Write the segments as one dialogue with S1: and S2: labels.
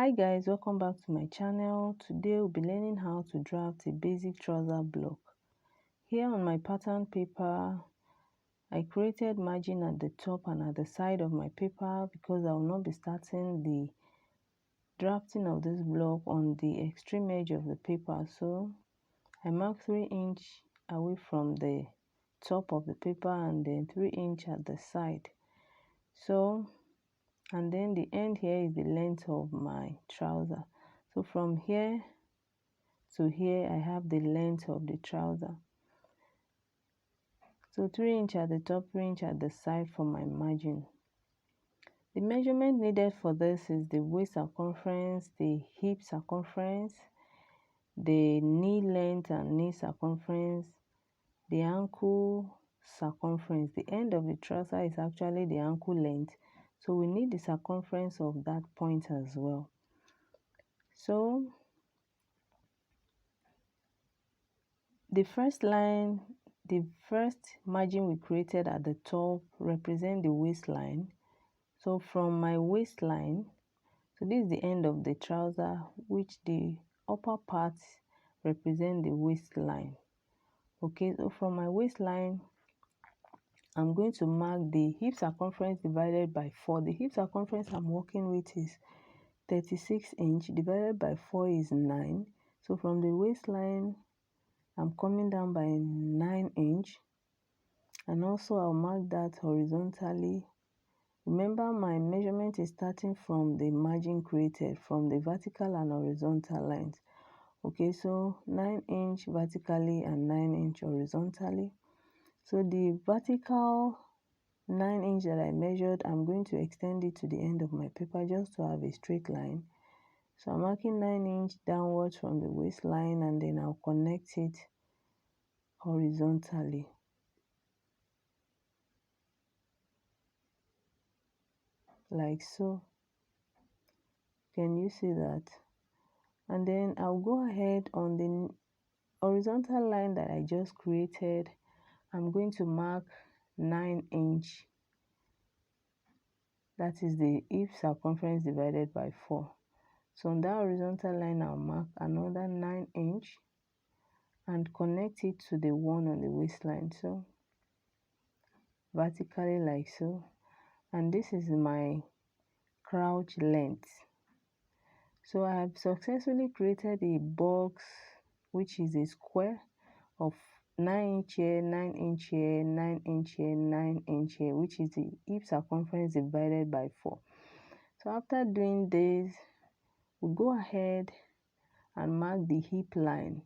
S1: Hi guys, welcome back to my channel. Today we'll be learning how to draft a basic trouser block. Here on my pattern paper, I created margin at the top and at the side of my paper because I will not be starting the drafting of this block on the extreme edge of the paper. So I mark 3 inch away from the top of the paper and then 3 inch at the side. So and then the end here is the length of my trouser. So from here to here I have the length of the trouser. So 3 inch at the top, 3 inch at the side for my margin. The measurement needed for this is the waist circumference, the hip circumference, the knee length and knee circumference, the ankle circumference. The end of the trouser is actually the ankle length, so we need the circumference of that point as well. So the first line, the first margin we created at the top represent the waistline. So from my waistline, so this is the end of the trouser, which the upper part represent the waistline. Okay, so from my waistline, I'm going to mark the hip circumference divided by 4. The hip circumference I'm working with is 36 inch divided by 4 is 9. So from the waistline, I'm coming down by 9 inch, and also I'll mark that horizontally. Remember, my measurement is starting from the margin created from the vertical and horizontal lines. Okay, so 9 inch vertically and 9 inch horizontally. So the vertical 9 inch that I measured, I'm going to extend it to the end of my paper just to have a straight line. So I'm marking 9 inch downwards from the waistline, and then I'll connect it horizontally. Like so. Can you see that? And then I'll go ahead on the horizontal line that I just created. I'm going to mark 9 inch. That is the hip circumference divided by 4. So on that horizontal line, I'll mark another 9 inch and connect it to the one on the waistline. So vertically like so. And this is my crouch length. So I have successfully created a box, which is a square of 9 inch here, 9 inch here, 9 inch here, 9 inch here, which is the hip circumference divided by 4. So after doing this, we'll go ahead and mark the hip line.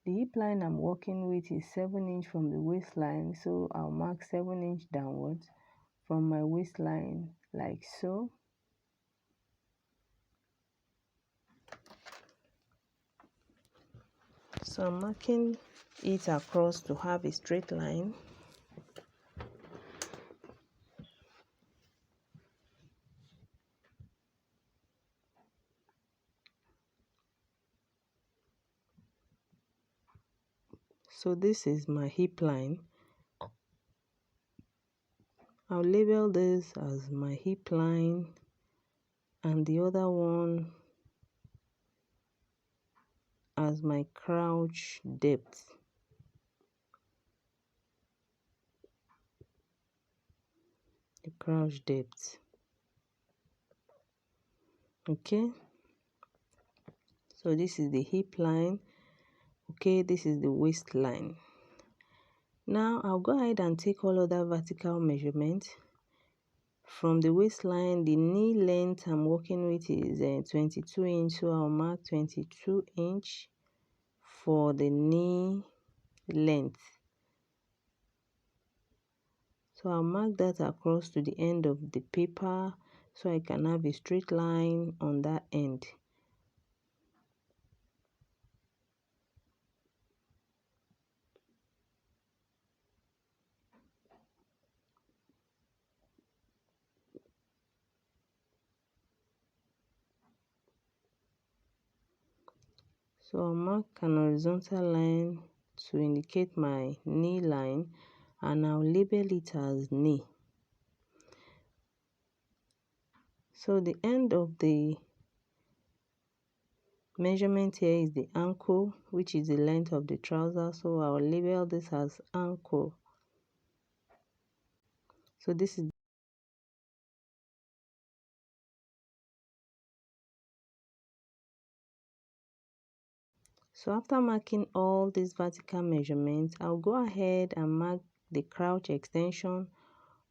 S1: The hip line I'm working with is 7 inch from the waistline, so I'll mark 7 inch downwards from my waistline like so. So I'm marking it across to have a straight line. So this is my hip line. I'll label this as my hip line, and the other one as my crouch depth. The crouch depth. Okay, so this is the hip line. Okay, this is the waistline. Now I'll go ahead and take all other vertical measurements. From the waistline, the knee length I'm working with is 22 inch, so I'll mark 22 inch for the knee length. So I'll mark that across to the end of the paper so I can have a straight line on that end. So I'll mark an horizontal line to indicate my knee line, and I'll label it as knee. So the end of the measurement here is the ankle, which is the length of the trouser. So I'll label this as ankle. So this is so after marking all these vertical measurements, I'll go ahead and mark the crouch extension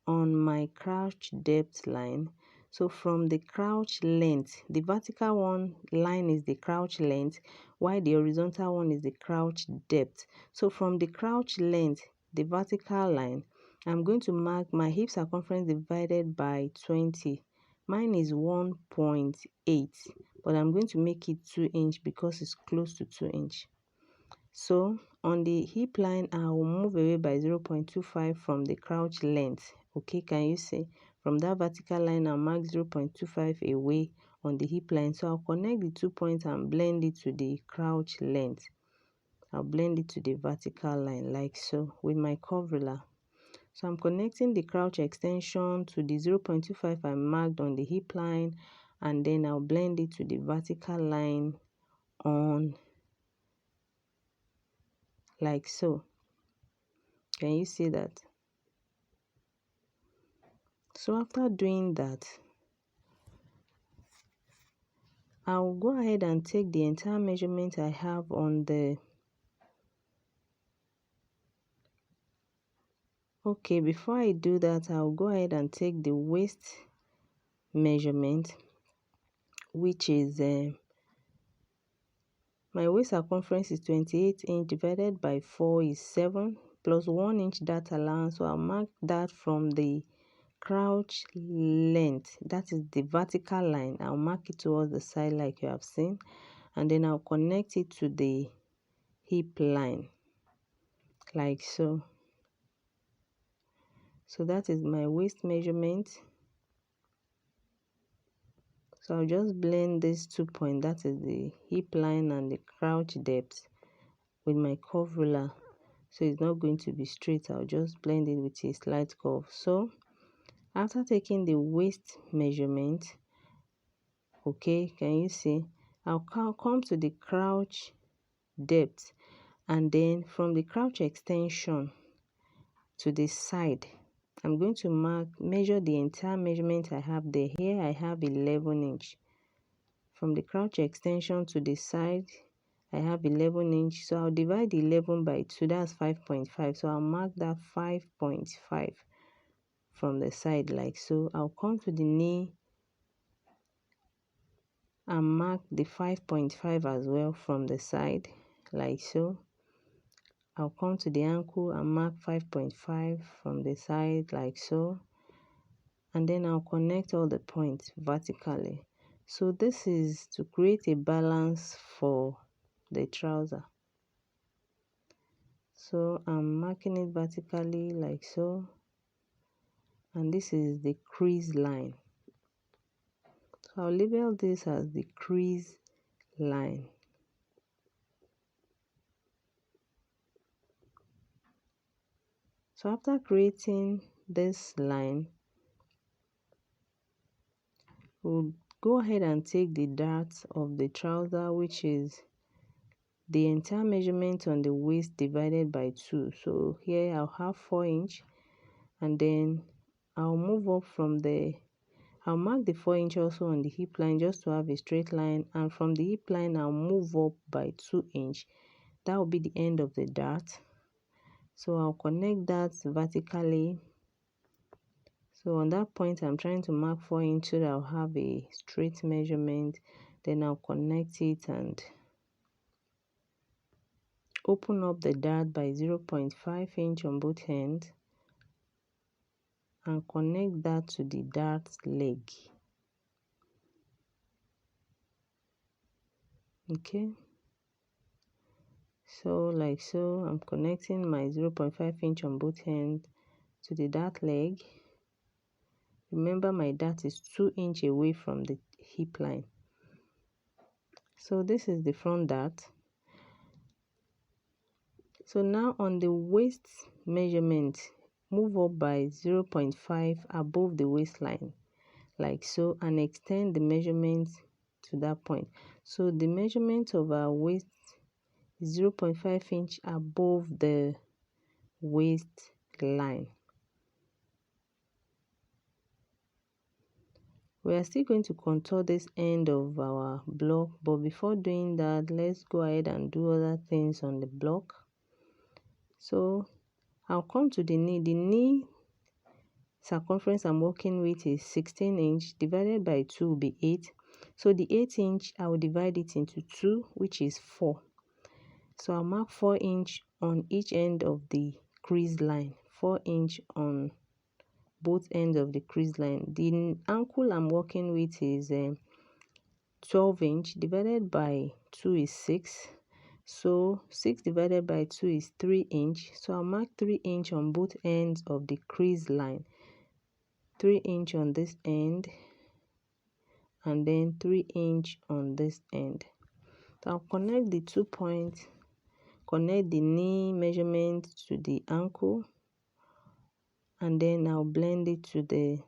S1: on my crouch depth line. So from the crouch length, the vertical one line is the crouch length, while the horizontal one is the crouch depth. So from the crouch length, the vertical line, I'm going to mark my hip circumference divided by 20. Mine is 1.8, but I'm going to make it 2 inch because it's close to 2 inch. So on the hip line, I will move away by 0.25 from the crouch length. Okay, can you see? From that vertical line, I'll mark 0.25 away on the hip line. So I'll connect the 2 points and blend it to the crouch length. I'll blend it to the vertical line like so with my curve ruler. So I'm connecting the crouch extension to the 0.25 I marked on the hip line, and then I'll blend it to the vertical line on like so. Can you see that? So after doing that, I'll go ahead and take the entire measurement I have on the before I do that, I'll go ahead and take the waist measurement, which is my waist circumference is 28 inch divided by 4 is 7 plus 1 inch dart allowance. So I'll mark that from the crouch length, that is the vertical line. I'll mark it towards the side like you have seen, and then I'll connect it to the hip line like so. So that is my waist measurement. So I'll just blend these 2 points, that is the hip line and the crouch depth, with my curve ruler. So it's not going to be straight, I'll just blend it with a slight curve. So after taking the waist measurement, okay, can you see? I'll come to the crouch depth, and then from the crouch extension to the side, I'm going to measure the entire measurement I have there. Here I have 11 inch. From the crouch extension to the side, I have 11 inch. So I'll divide 11 by 2, that's 5.5. So I'll mark that 5.5 from the side like so. I'll come to the knee and mark the 5.5 as well from the side like so. I'll come to the ankle and mark 5.5 from the side like so, and then I'll connect all the points vertically. So this is to create a balance for the trouser. So I'm marking it vertically like so, and this is the crease line. So I'll label this as the crease line. So after creating this line, we'll go ahead and take the dart of the trouser, which is the entire measurement on the waist divided by 2. So here I'll have 4 inch, and then I'll move up from the I'll mark the 4 inch also on the hip line just to have a straight line, and from the hip line I'll move up by 2 inch. That will be the end of the dart. So I'll connect that vertically. So on that point, I'm trying to mark 4 inch so that I'll have a straight measurement. Then I'll connect it and open up the dart by 0.5 inch on both ends and connect that to the dart leg. Okay. So like so, I'm connecting my 0.5 inch on both ends to the dart leg. Remember, my dart is 2 inch away from the hip line. So this is the front dart. So now on the waist measurement, move up by 0.5 above the waistline like so, and extend the measurement to that point. So the measurement of our waist is 0.5 inch above the waist line. We are still going to contour this end of our block, but before doing that, let's go ahead and do other things on the block. So I'll come to the knee. The knee circumference I'm working with is 16 inch divided by 2 will be 8. So the 8 inch, I will divide it into 2, which is 4. So I'll mark 4 inch on each end of the crease line, 4 inch on both ends of the crease line. The ankle I'm working with is 12 inch divided by 2 is 6. So 6 divided by 2 is 3 inch. So I'll mark 3 inch on both ends of the crease line. 3 inch on this end and then 3 inch on this end. So I'll connect the 2 points, connect the knee measurement to the ankle, and then I'll blend it to the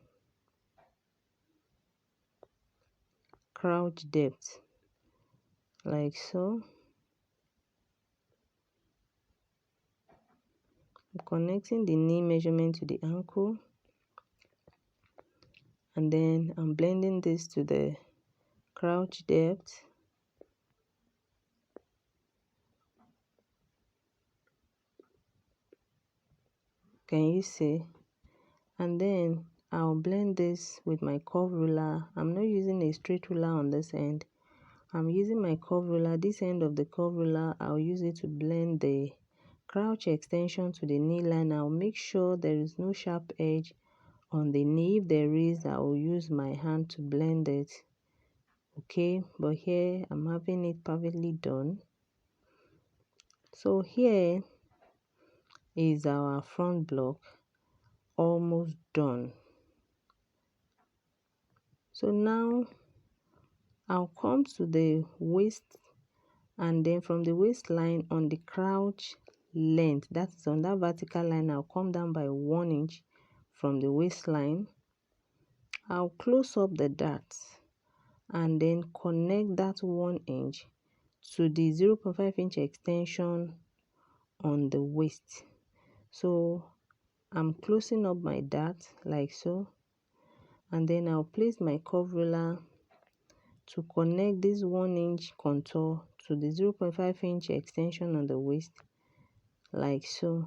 S1: crouch depth like so. I'm connecting the knee measurement to the ankle, and then I'm blending this to the crouch depth. Can you see? And then I'll blend this with my curve ruler. I'm not using a straight ruler on this end. I'm using my curve ruler. This end of the curve ruler, I'll use it to blend the crouch extension to the knee line. I'll make sure there is no sharp edge on the knee. If there is, I will use my hand to blend it. Okay, but here I'm having it perfectly done. So here is our front block almost done. So now I'll come to the waist, and then from the waistline on the crouch length, that's on that vertical line, I'll come down by 1 inch from the waistline. I'll close up the dart and then connect that 1 inch to the 0.5 inch extension on the waist. So I'm closing up my dart like so, and then I'll place my curve ruler to connect this 1 inch contour to the 0.5 inch extension on the waist like so.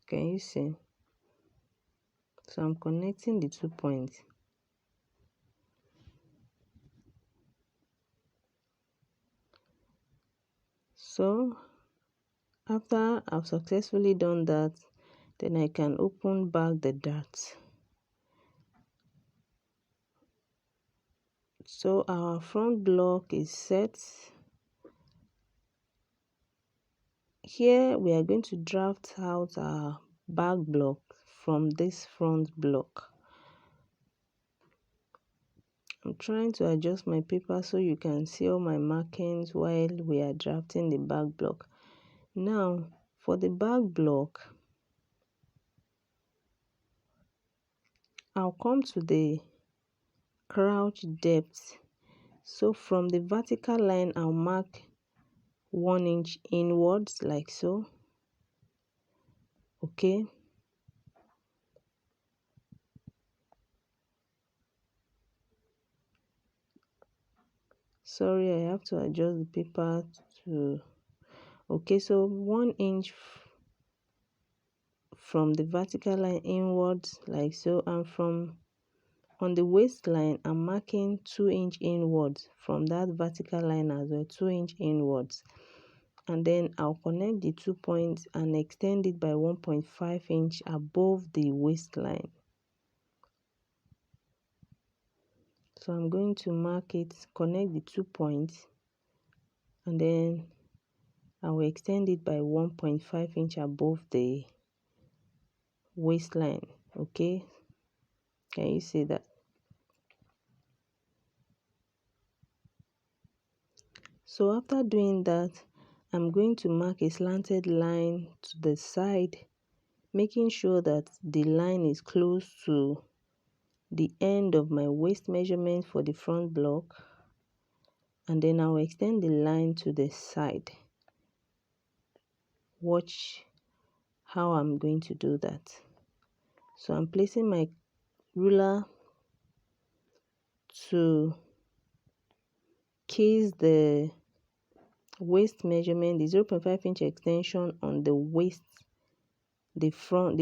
S1: Can you see? So I'm connecting the 2 points. So after I've successfully done that, then I can open back the dart. So our front block is set. Here we are going to draft out our back block from this front block. I'm trying to adjust my paper so you can see all my markings while we are drafting the back block. Now for the back block, I'll come to the crouch depth. So from the vertical line, I'll mark 1 inch inwards like so. Okay. Sorry, I have to adjust the paper to... Okay, so 1 inch from the vertical line inwards like so, and from on the waistline I'm marking 2 inch inwards from that vertical line as well, 2 inch inwards, and then I'll connect the 2 points and extend it by 1.5 inch above the waistline. So I'm going to mark it, connect the 2 points, and then I will extend it by 1.5 inch above the waistline. Okay, can you see that? So after doing that, I'm going to mark a slanted line to the side making sure that the line is close to the end of my waist measurement for the front block, and then I'll extend the line to the side. Watch how I'm going to do that. So I'm placing my ruler to case the waist measurement, the 0.5 inch extension on the waist, the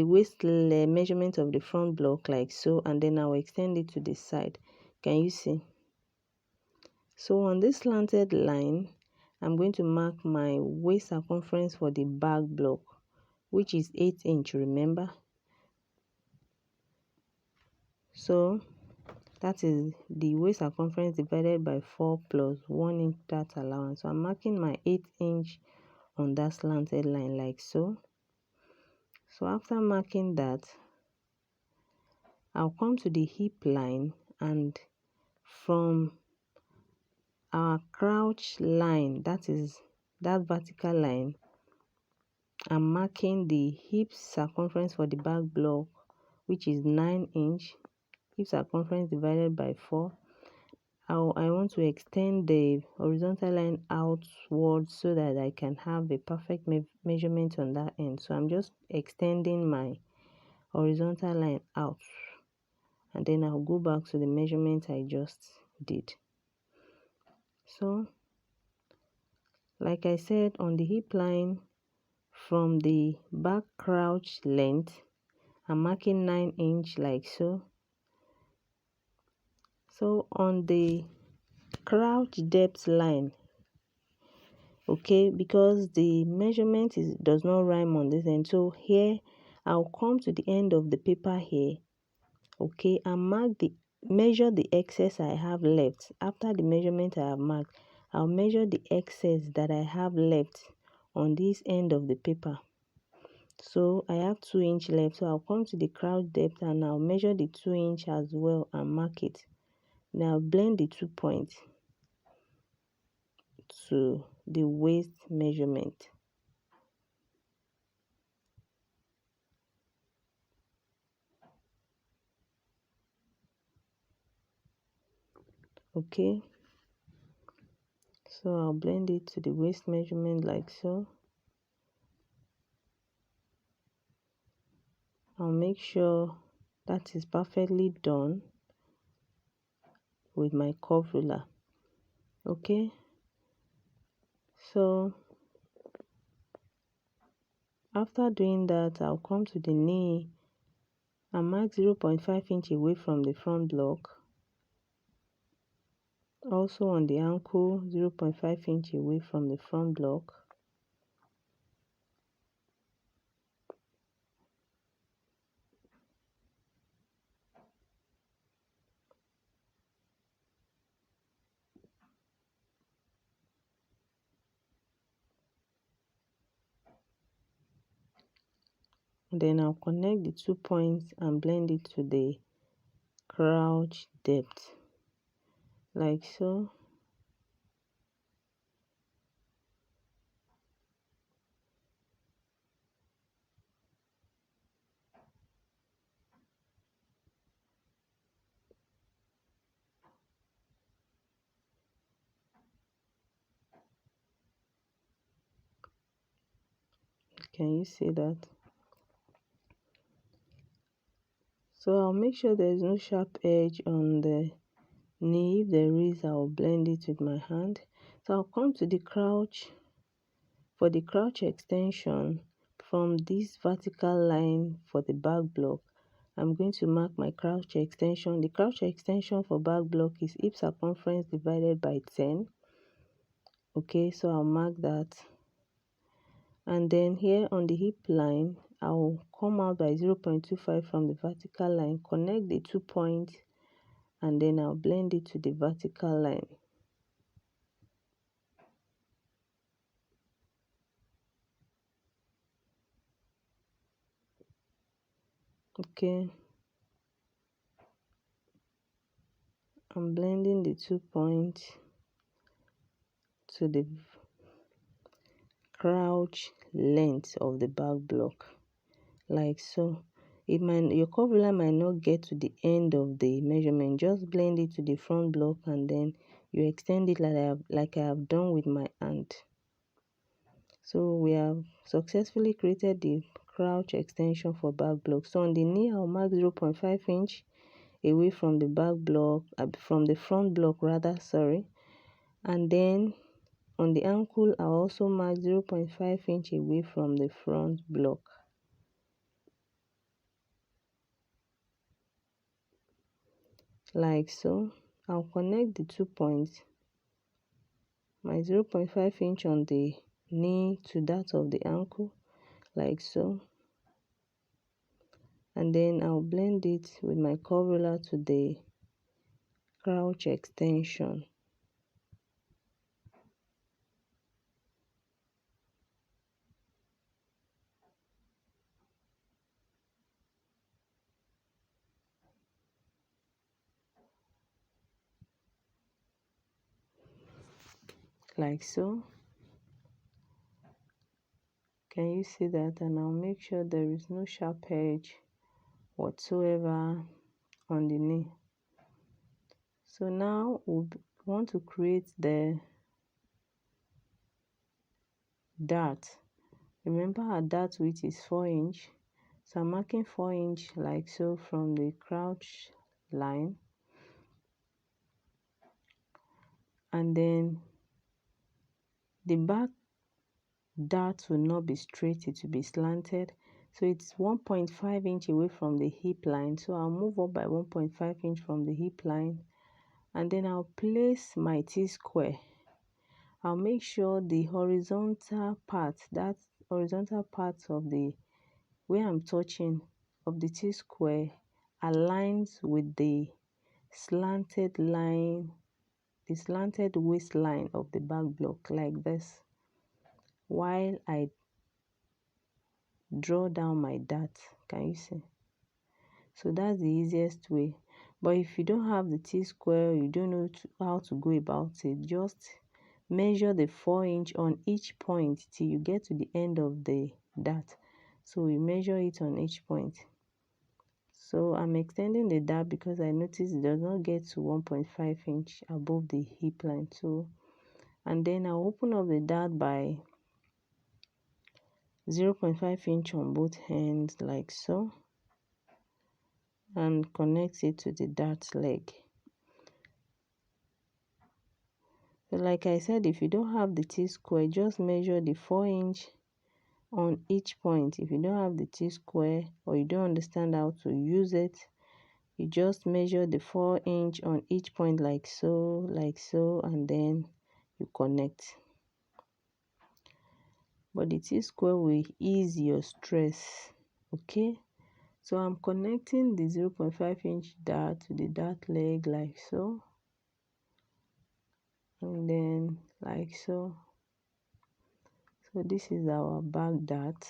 S1: waist measurement of the front block, like so, and then I'll extend it to the side. Can you see? So on this slanted line, I'm going to mark my waist circumference for the back block, which is 8 inch, remember? So that is the waist circumference divided by 4 plus 1 inch that allowance. So I'm marking my 8 inch on that slanted line, like so. So after marking that, I'll come to the hip line, and from our crouch line, that is that vertical line, I'm marking the hip circumference for the back block, which is 9 inch. Hip circumference divided by 4. I want to extend the horizontal line outwards so that I can have a perfect measurement on that end. So I'm just extending my horizontal line out, and then I'll go back to the measurement I just did. So like I said, on the hip line, from the back crouch length, I'm marking 9 inch, like so. So on the crouch depth line, okay, because the measurement does not rhyme on this end, so here I'll come to the end of the paper here, okay, and measure the excess I have left. After the measurement I have marked, I'll measure the excess that I have left on this end of the paper. So I have 2 inch left, so I'll come to the crouch depth and I'll measure the 2 inch as well and mark it. Now blend the 2 points to the waist measurement. Okay, so I'll blend it to the waist measurement, like so. I'll make sure that is perfectly done with my curve ruler. Okay, so after doing that, I'll come to the knee and mark 0.5 inch away from the front block. Also on the ankle, 0.5 inch away from the front block. Then I'll connect the 2 points and blend it to the crouch depth, like so. Can you see that? So I'll make sure there is no sharp edge on the knee. If there is, I'll blend it with my hand. So I'll come to the crouch. For the crouch extension, from this vertical line for the back block, I'm going to mark my crouch extension. The crouch extension for back block is hip circumference divided by 10. Okay, so I'll mark that. And then here on the hip line, I'll come out by 0.25 from the vertical line, connect the 2 points, and then I'll blend it to the vertical line. Okay, I'm blending the 2 points to the crouch length of the back block, like so. Your curved line might not get to the end of the measurement. Just blend it to the front block and then you extend it like I have done with my hand. So we have successfully created the crouch extension for back block. So on the knee, I'll mark 0.5 inch away from the back block, from the front block rather, sorry. And then on the ankle, I'll also mark 0.5 inch away from the front block. Like so. I'll connect the 2 points, my 0.5 inch on the knee to that of the ankle, like so. And then I'll blend it with my curve roller to the crouch extension. Like so. Can you see that? And I'll make sure there is no sharp edge whatsoever on the knee. So now we want to create the dart. Remember our dart width is 4 inch. So I'm marking 4 inch like so from the crouch line. And then the back dart will not be straight, it will be slanted. So it's 1.5 inch away from the hip line. So I'll move up by 1.5 inch from the hip line. And then I'll place my T-square. I'll make sure the horizontal part, that horizontal part of the where I'm touching of the T-square aligns with the slanted line, the slanted waistline of the back block, like this, while I draw down my dart. Can you see? So that's the easiest way. But if you don't have the T-square, you don't know how to go about it, just measure the 4 inch on each point till you get to the end of the dart. So we measure it on each point. So I'm extending the dart because I noticed it does not get to 1.5 inch above the hip line. So, and then I'll open up the dart by 0.5 inch on both ends, like so, and connect it to the dart leg. So like I said, if you don't have the T-square, just measure the 4 inch on each point. If you don't have the T-square or you don't understand how to use it, you just measure the 4 inch on each point, like so, and then you connect. But the T-square will ease your stress, okay? So I'm connecting the 0.5 inch dart to the dart leg, like so, and then like so. So this is our back dart.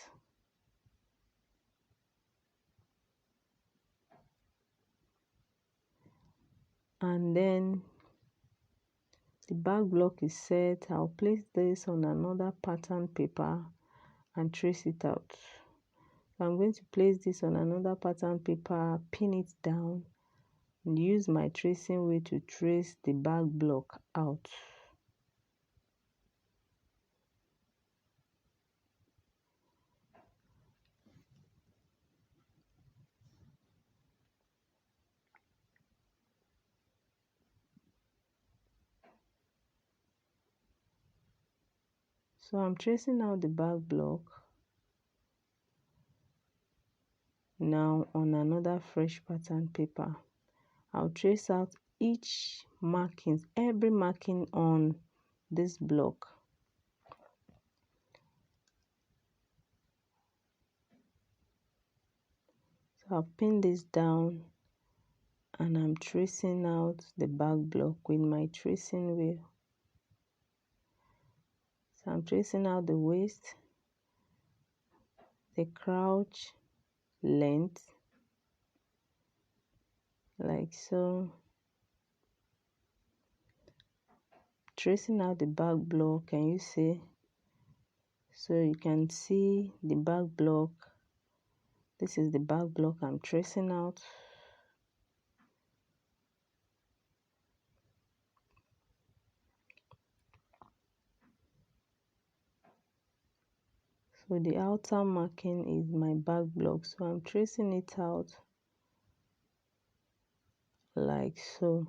S1: And then the back block is set. I'll place this on another pattern paper and trace it out. I'm going to place this on another pattern paper, pin it down, and use my tracing wheel to trace the back block out. So I'm tracing out the back block now on another fresh pattern paper. I'll trace out each markings, every marking on this block. So I'll pin this down and I'm tracing out the back block with my tracing wheel. So I'm tracing out the waist, the crouch length, like so. Tracing out the back block, can you see? So you can see the back block This is the back block I'm tracing out. So the outer marking is my back block, so I'm tracing it out like so.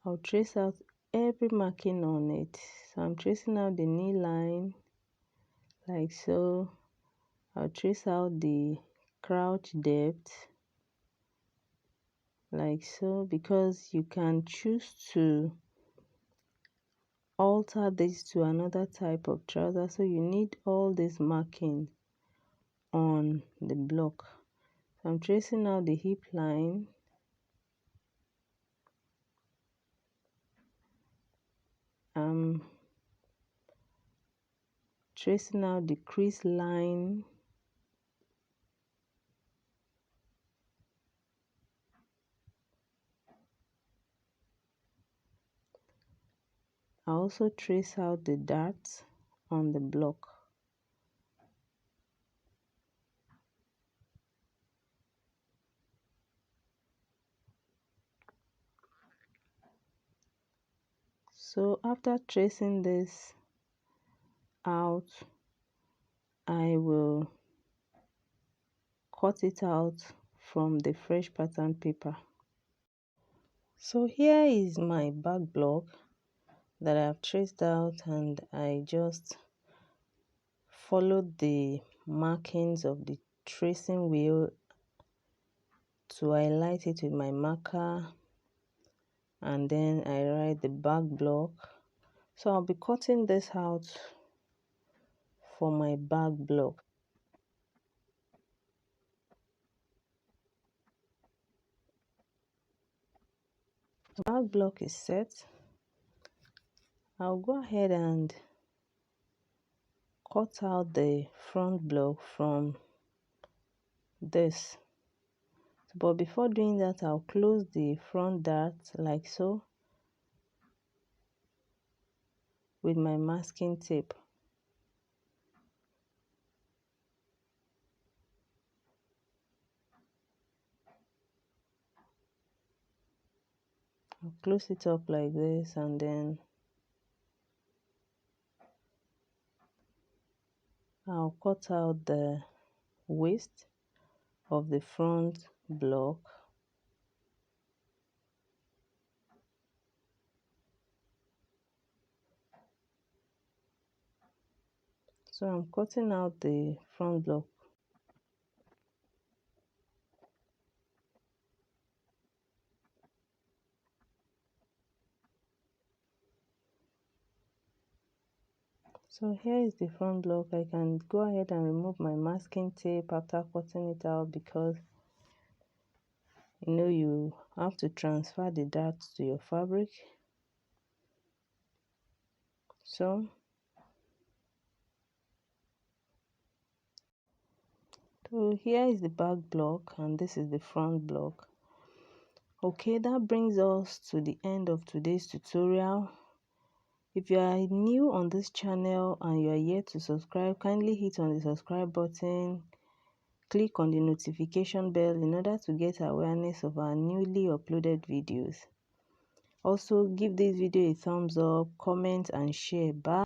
S1: I'll trace out every marking on it. So I'm tracing out the knee line like so. I'll trace out the crouch depth like so, because you can choose to alter this to another type of trouser, so you need all this marking on the block. So I'm tracing out the hip line, I'm tracing out the crease line, I also trace out the darts on the block. So after tracing this out, I will cut it out from the fresh pattern paper. So here is my back block that I've traced out, and I just followed the markings of the tracing wheel to highlight it with my marker, and then I write the back block. So I'll be cutting this out for my back block. The back block is set. I'll go ahead and cut out the front block from this. But before doing that, I'll close the front dart like so with my masking tape. I'll close it up like this, and then I'll cut out the waist of the front block. So I'm cutting out the front block. So here is the front block. I can go ahead and remove my masking tape after cutting it out, because you have to transfer the dart to your fabric. So here is the back block, and this is the front block. Okay, that brings us to the end of today's tutorial. If you are new on this channel and you are yet to subscribe, kindly hit on the subscribe button, click on the notification bell in order to get awareness of our newly uploaded videos. Also, give this video a thumbs up, comment and share. Bye.